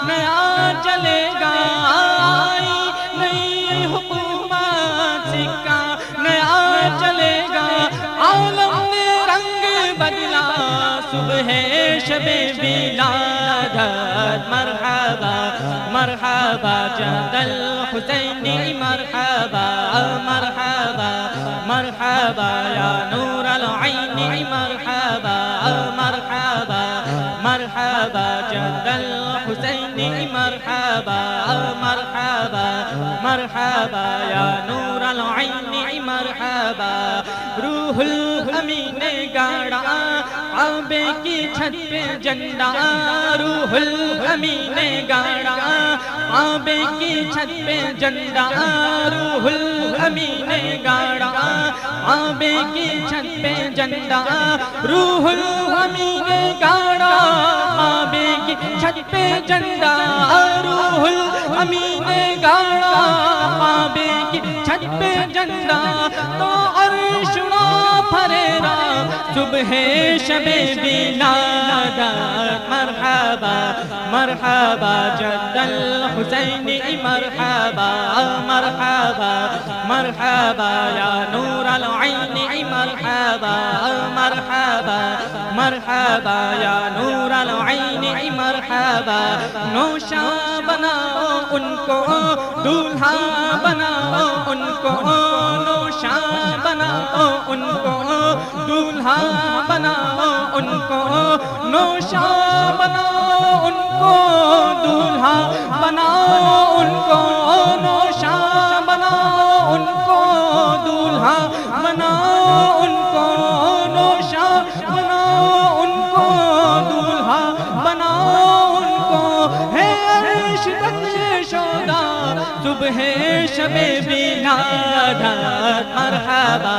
नया चलेगा, आई नई हुकूमत सिक्का नया चलेगा। आलम ने रंग बदला सुबह शबे विलादत, मरहबा मरहबा जद्दल हुसैनी, मरहबा मरहबा मरहबा या नूर अल ऐनी, मरहबा मरहबा मरहबा मरहबा या नूर अल ऐन मरहबा। रूहुल अमीन ने गाड़ा काबे की छत पे झंडा, रूहुल अमीन ने गाड़ा काबे की छत पे झंडा, रूहुल अमीन ने गाड़ा काबे की छत पे झंडा, रूहुल अमीन ने गाड़ा काबे की छत पे झंडा, रूहुल अमीन ने गाड़ा काबे की छत पे झंडा। तो अर्श उड़ा फरेरा सुबह शबे विलादत मरहबा मरहबा जद्दल हुसैनी मरहबा मरहबा मरहबा या नूर अल ऐन मरहबा मरहबा मरहबा या नूर अल ऐन मरहबा। नौशा बनाओ उनको दूल्हा बनाओ उनको, नौशा बनाओ उनको दूल्हा बनाओ उनको, नौशा बनाओ उनको दूल्हा बनाओ उनको, नौशा बनाओ उनको दूल्हा बनाओ उनको, नौशा बनाओ उनको दूल्हा बनाओ उनको। है अर्श तक शोदा सुबह शबे विलादत मरहबा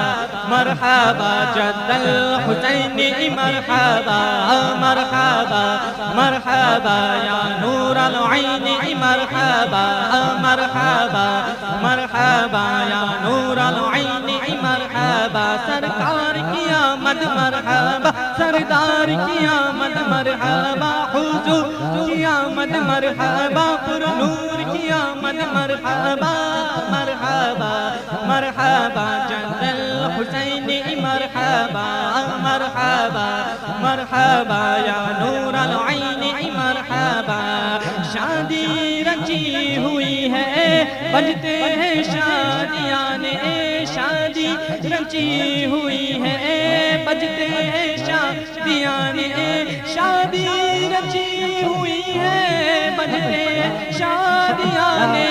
मरहबा जद्दल हुसैनी मरहबा मरहबा मरहबा या नूर अल ऐन मरहबा मरहबा मरहबा या नूर अल ऐन मरहबा। सरकार की आमद मरहबा, सरदार की आमद मरहबा, हुजूर की आमद मरहबा, पुरनूर की आमद मरहबा मरहबा मरहबा जद्दल हुसैनी मरहबा मरहबा मरहबा या नूर अल ऐन मरहबा। शादी रची हुई है बजते हैं शादियाँ ने, शादी रची हुई है बजते हैं शादियाँ ने, शादी रची हुई है बजते शादियाँ ने,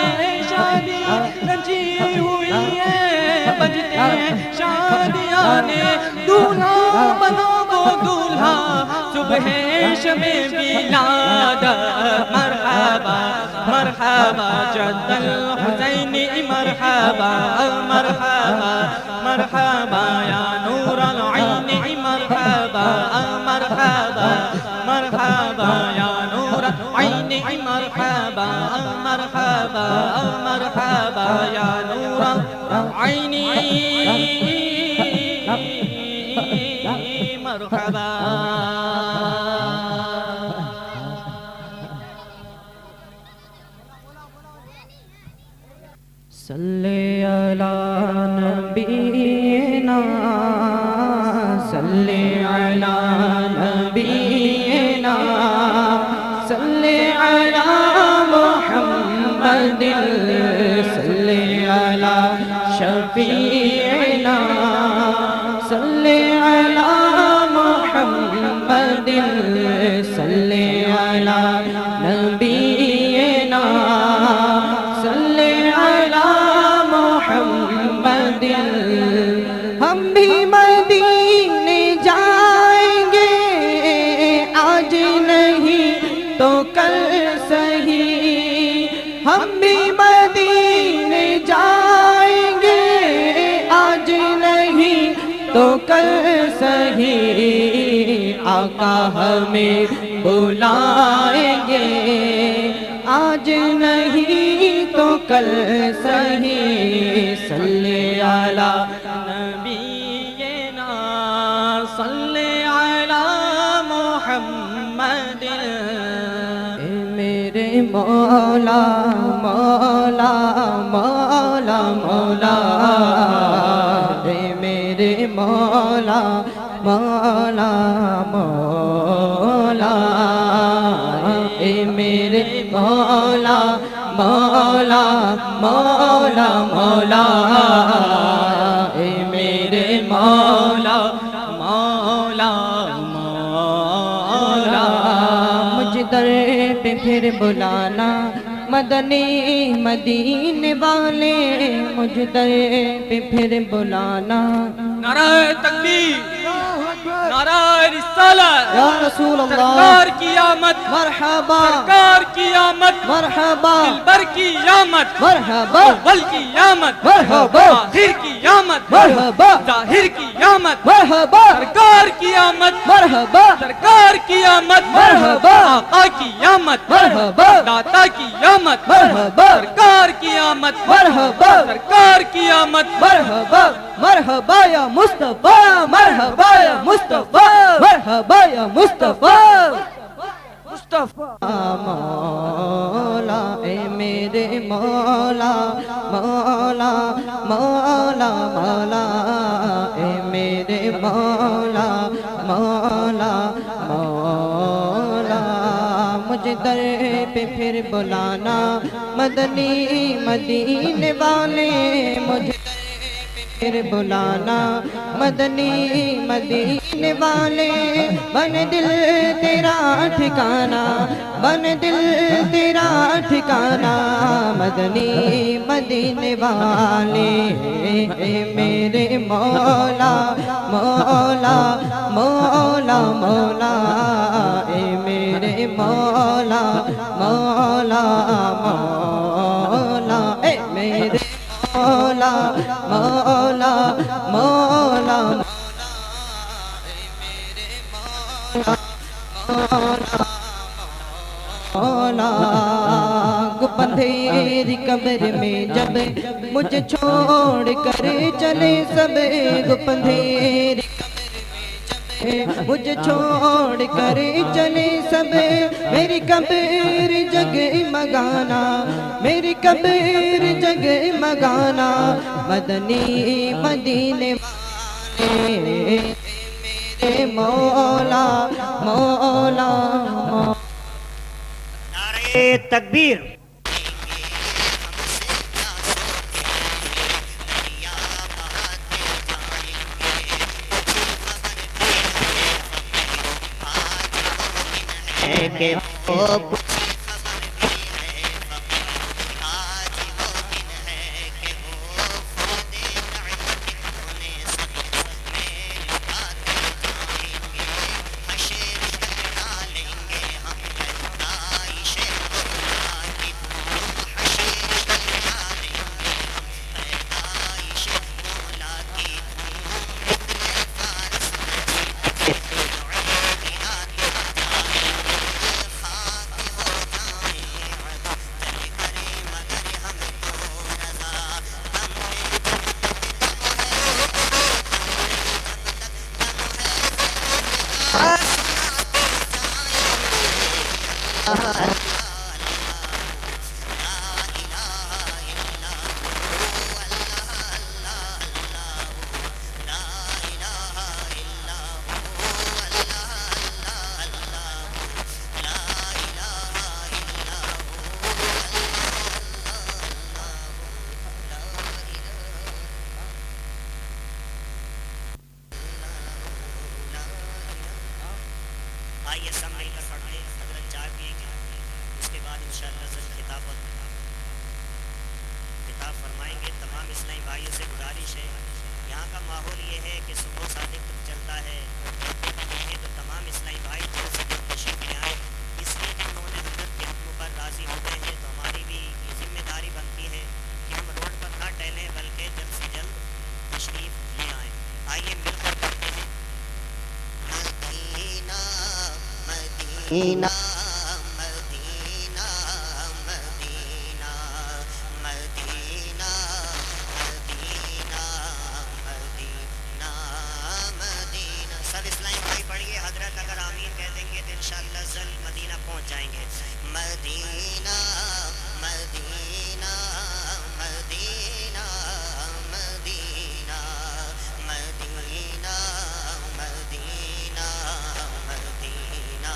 शादी रची हुई है बजते शादियाँ ने। दूल्हा बनो वो दूल्हा सुबह शबे विलादत मरहबा मरहबा जद्दल हुसैनी मरहबा मरहबा मरहबा या नूर अल ऐन मरहबा मरहबा मरहबा या नूर अल ऐन मरहबा मरहबा मरहबा या नूर अल ऐन मरहबा। सल्ले अला नबीना सल्ले अला नबीना सल्ले अला मुहम्मदिन सल्ले अला शफीना सल्ले अला मुहम्मदिन सल्ले अला नबीना सल्ले अला मुहम्मदिन। हम भी मदीने जाएंगे आज नहीं तो कल सही, हम भी मदीने जाएंगे आज नहीं तो कल सही। आका हमें बुलाएंगे आज नहीं तो कल सही। सल्ले अला नबीना सल्ले अला मुहम्मदिन। ए मेरे मौला मौला मौला मौला, ए मेरे मौला मौला मौला, ए मेरे मौला मौला मौला मौला, ए मेरे मौला मौला मौला। मुझ दर पे फिर बुलाना मदनी मदीने वाले मुझ दर पे फिर बुलाना। नाराए तकबीर, नाराए रिसालत, या रसूल अल्लाह, सरकार की आमद, मरहबा, सरकार की आमद, मरहबा, दिलबर की आमद, मरहबा, अव्वल की आमद, मरहबा, आखिर की आमद, मरहबा, जाहिर की आमद, मरहबा, सरकार की आमद, मरहबा, सरकार की आमद, मरहबा, आका की आमद, मरहबा, दाता की आमद, मरहबा, सरकार की आमद, मरहबा, सरकार की आमद, मरहबा, मरहबा या मुस्तफा, मरहबा या मुस्तफा, मरहबा या मुस्तफा, मुस्तफा। मौला ए मेरे मौला, मौला, मौला, मौला ए मेरे मौला, मौला, मौला मुझे दर पे फिर बुलाना। मदनी मदीने वाले मुझे फिर बुलाना। मदनी मदीने वाले बन दिल तेरा ठिकाना, बन दिल तेरा ठिकाना। मदनी मदीने वाले मेरे मौला, मौला, मौला, मौला ए मेरे मौला, मौला, मौला ए मेरे मौला, मौला, मौला, मौला। गुपंधेरी कब्र में जब मुझे छोड़ कर चले सब, गुपंधेरी मुझे छोड़ कर चले सब, मेरी कब्र जगमगाना, मेरी कब्र जगमगाना। मदनी मदीने वाले मेरे मौला, मौला, मौला। नारे तकबीर। के वो आइए सब मिलकर पढ़ें, हजरत चाय पिएंगे, उसके बाद इंशाअल्लाह सर खिताब फरमाएंगे। तमाम इस्लामी भाइयों से गुजारिश है, यहाँ का माहौल ये है कि सुबह सादिक तक चलता है, तो तमाम इस्लामी भाई जो तशरीफ ले आए, इसलिए कि उन्होंने हजरत के हुक्म पर राज़ी हो गए हैं, तो हमारी भी ये जिम्मेदारी बनती है कि हम रोड पर ना टहलें, बल्कि जल्द से जल्द तशरीफ ले आएँ। आइए मिलकर पढ़ते हैं। Medina Medina Medina Medina Medina Medina Medina Medina. सब इस्लामी भाई पढ़िए, हजरत अगर आमीन कह देंगे तो इंशाअल्लाह जल्द मदीना पहुंच जाएंगे। Medina Medina Medina Medina Medina Medina Medina.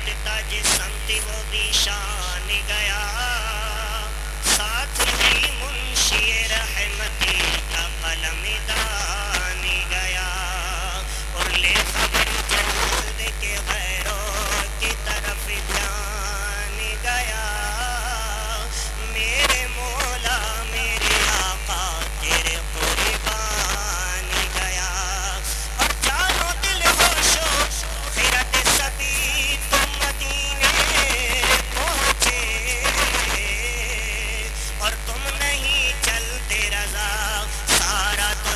उठता जिस समती वो भी शान गया, साथ ही मुंशी रहमती का कलम दान गया। और ले खबर जल्द के गैरों की तरफ ध्यान गया, मेरे मौला मेरे आका तेरे कुर्बान गया। और जानो दिल होशो फिरत सभी तुम मदीने पहुँचे, और तुम नहीं चलते रजा सारा तो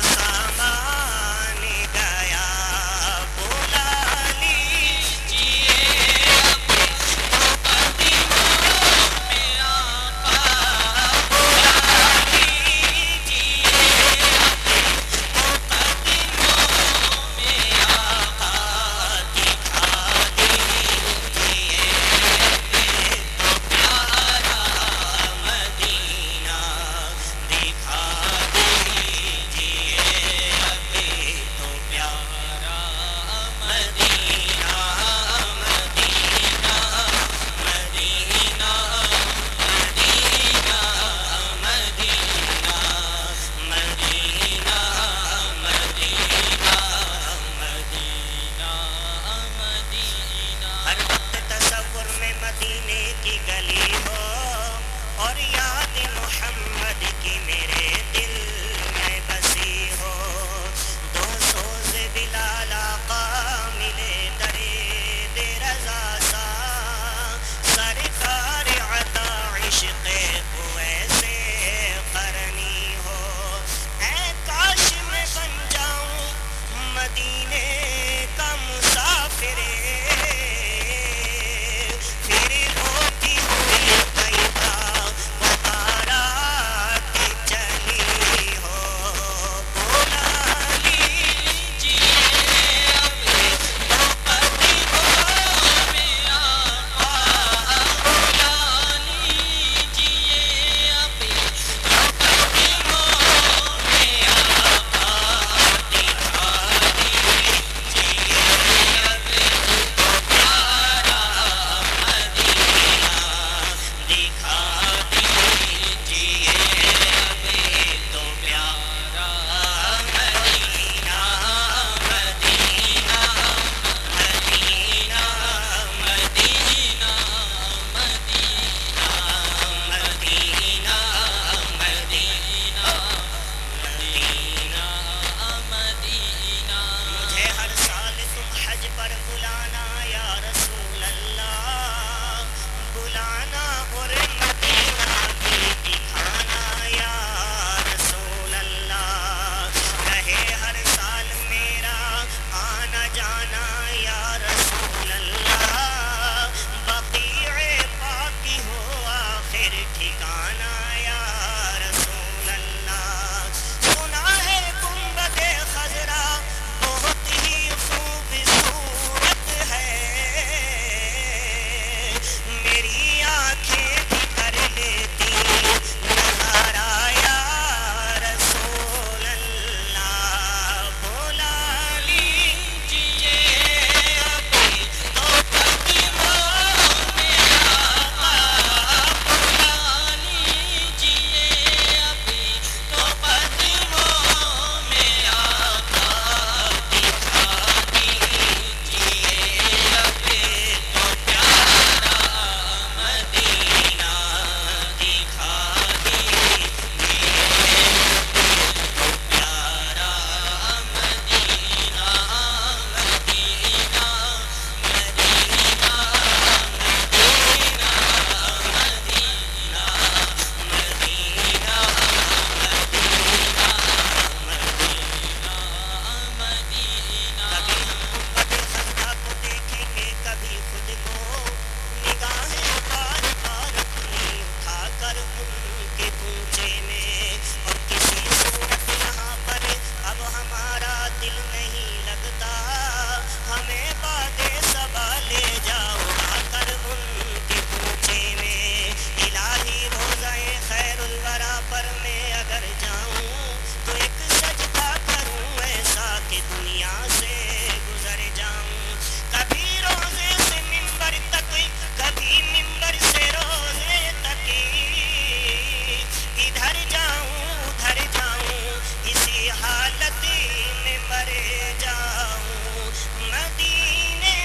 जाऊं मदीने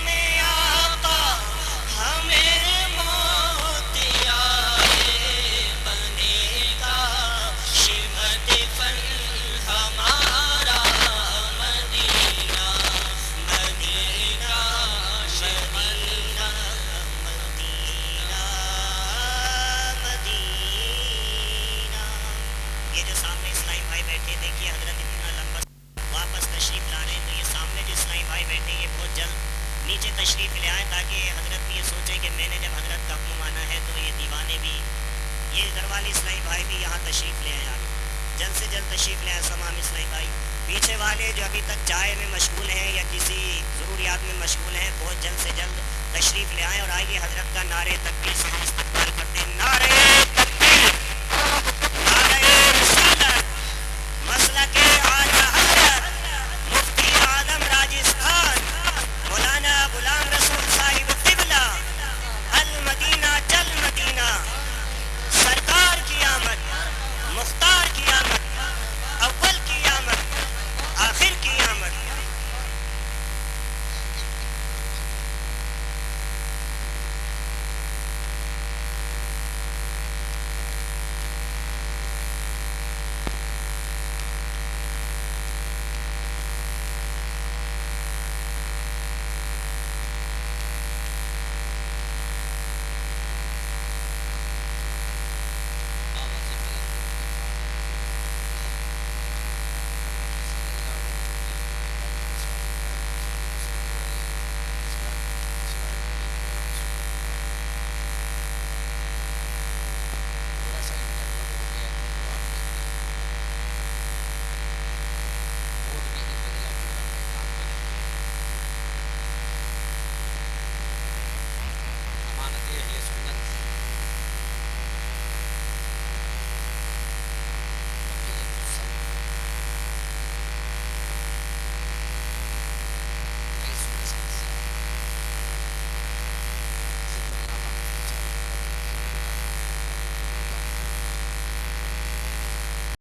में आका हमें मौत आए बनेगा शिमत फन हमारा Medina Medina Medina Medina Medina. ये जो सामने इस्लामी भाई बैठे देखिए हजरत इतना लंबा वापस तशरीफ ला रहे हैं, तो ये सामने जो इस्लामी भाई बैठे ये बहुत जल्द नीचे तशरीफ ले आए ताकि हजरत भी ये सोचे कि मैंने जब हजरत का हुक्म माना है तो ये दीवाने भी ये इधर वाले इस्लामी भाई भी यहाँ तशरीफ ले आए। जल्द से जल्द तशरीफ ले आए तमाम इस्लामी भाई। पीछे वाले जो अभी तक चाय में मशगूल हैं या किसी ज़रूरियात में मशगूल हैं बहुत जल्द से जल्द तशरीफ ले आए और आइए हजरत का नारे तकबीर से हम इस्तकबाल करते हैं। नारे